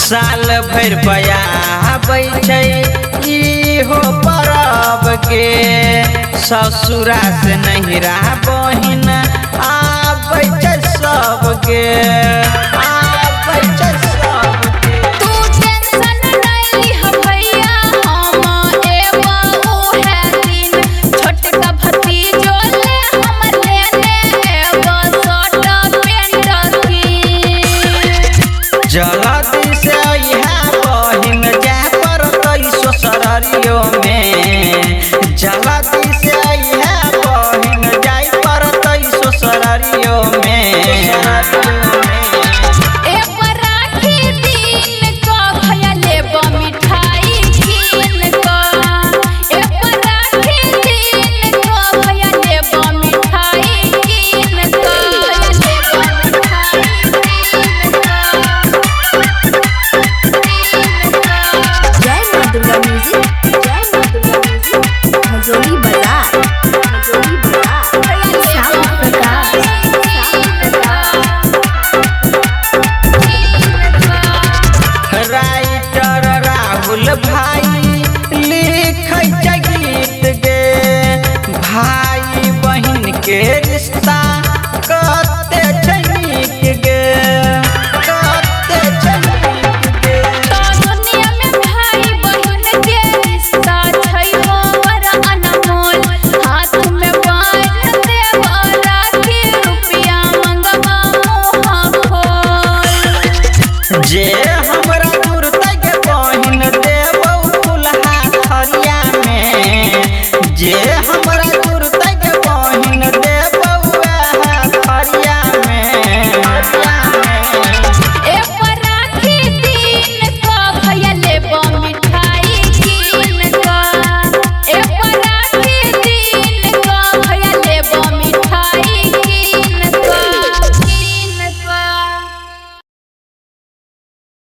साल भर बया बैठे इहो परब के ससुरा से नहिरा बहिन आबै छै सबके जल्दी से बहिन जाए पर ससुरारियो में जल्दी से बहिन जाए पर ससुरारियो में राइटर राहुल भाई लिखै छै गीत गे भाई बहिन के रिश्ता कते छै नीक गे कते छै नीक गे दुनिया में भाई बहिन के रिश्ता छै हमर अनमोल हाथ में बांध देबा राखी रुपया मंगवा मुँह खोल जे हमरा बहिन देबौ फुलहा थरिया में जे